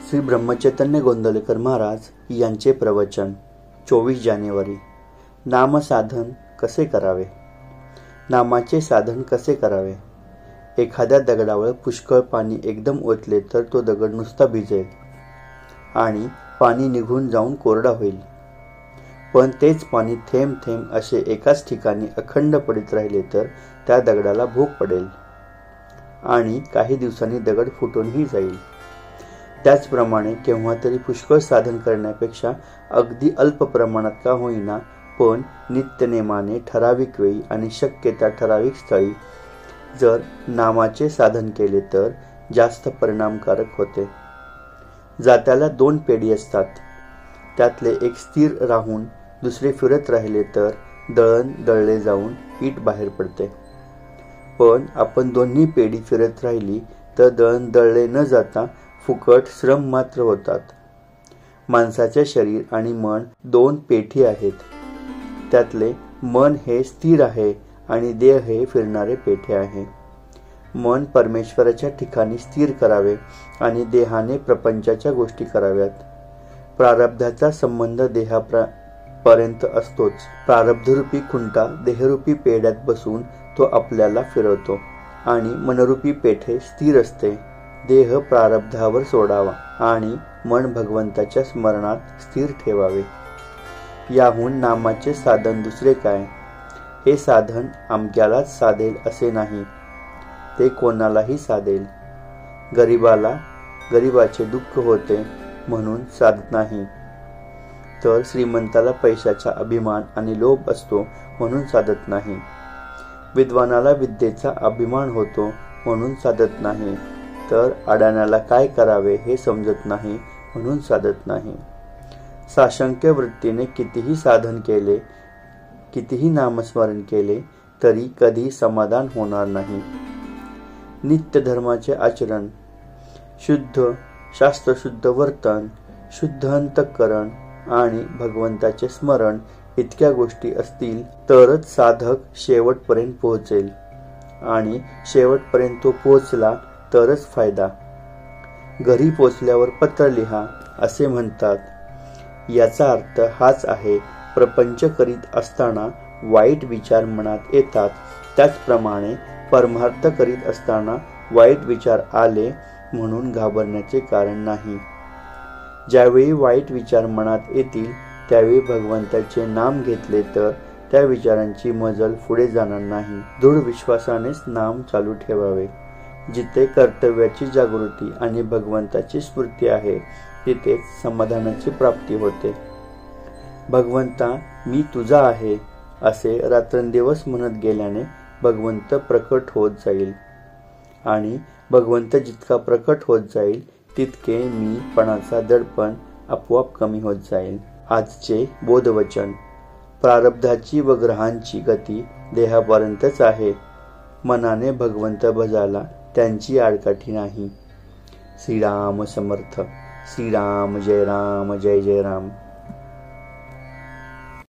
श्री ब्रह्मचैतन्य गोंदवलेकर महाराज यांचे प्रवचन 24 जानेवारी। नामसाधन कसे करावे? नामाचे साधन कसे करावे? एखाद्या दगडावर पुष्कळ पाणी एकदम ओतले तर तो दगड नुसता भिजेल आणि पाणी निघून जाऊन कोरडा होईल। पण तेच पाणी थेंब थेंब असे एकाच ठिकाणी अखंड पडित राहिले तर त्या दगडाला भूक पडेल आणि काही दिवसांनी दगड फुटूनही जाईल। त्याचप्रमाणे केव्हा तरी पुष्कळ साधन करण्यापेक्षा अगदी अल्प प्रमाणात का होईना पण नित्यनेमाने ठराविक वेळी आणि शक्य त्या ठराविक स्थळी जर नामाचे साधन केले तर जास्त परिणामकारक होते। जात्याला 2 पेढी असतात, त्यातले एक स्थिर राहून दुसरे फिरत राहिले तर दळण दळले जाऊन पीठ बाहेर पडते। पण आपण दोन्ही पेढी फिरत राहिली तर दळण दळले न जाता फुकट श्रम मात्र होतात। माणसाचे शरीर आणि मन 2 पेठी आहेत, त्यातले मन हे स्थिर आहे आणि देह हे फिरणारे पेठे आहे। मन परमेश्वराच्या ठिकाणी स्थिर करावे आणि देहाने प्रपंचाच्या गोष्टी कराव्यात। प्रारब्धाचा संबंध देहापर्यंत असतोच। प्रारब्धरूपी खुंटा देहरूपी पेढ्यात बसून तो आपल्याला फिरवतो आणि मनरूपी पेठे स्थिर असते। देह प्रारब्धावर सोडावा आणि मन भगवंताच्या स्मरणात स्थिर ठेवावे। याहून नामाचे साधन दुसरे काय? हे साधन आमक्यालाच साधेल असे नाही, ते कोणालाही साधेल। गरीबाला गरीबाचे दुःख होते म्हणून साधत नाही, तर श्रीमंताला पैशाचा अभिमान आणि लोभ असतो म्हणून साधत नाही। विद्वानाला विद्येचा अभिमान होतो म्हणून साधत नाही, तर अडाण्याला काय करावे हे समजत नाही म्हणून साधत नाही। साशंक्य वृत्तीने कितीही साधन केले, कितीही नामस्मरण केले तरी कधी समाधान होणार नाही। नित्य धर्माचे आचरण, शुद्ध शास्त्रशुद्ध वर्तन, शुद्ध अंतःकरण आणि भगवंताचे स्मरण इतक्या गोष्टी असतील तरच साधक शेवटपर्यंत पोहोचेल आणि शेवटपर्यंत तो पोहोचला तरच फायदा। घरी पोचल्यावर पत्र लिहा असे म्हणतात, याचा अर्थ हाच आहे, प्रपंच करीत असताना वाईट विचार मनात येतात, त्याचप्रमाणे परमार्थ करीत असताना वाईट विचार आले म्हणून घाबरण्याचे कारण नाही। ज्यावेळी वाईट विचार मनात येतील त्यावेळी भगवंताचे नाम घेतले तर त्या विचारांची मजल पुढे जाणार नाही। दृढ विश्वासानेच नाम चालू ठेवावे। जिथे कर्तव्याची जागृती आणि भगवंताची स्मृती आहे तिथेच समाधानाची प्राप्ती होते। भगवंता मी तुझा आहे असे रात्रंदिवस म्हणत गेल्याने भगवंत प्रकट होत जाईल आणि भगवंत जितका प्रकट होत जाईल तितके मीपणाचा दडपण आपोआप कमी होत जाईल। आजचे बोधवचन, प्रारब्धाची व ग्रहांची गती देहापर्यंतच आहे, मनाने भगवंत भजाला त्यांची आडकाठी नाही। श्रीराम समर्थ। श्रीराम जय राम, जय जय राम।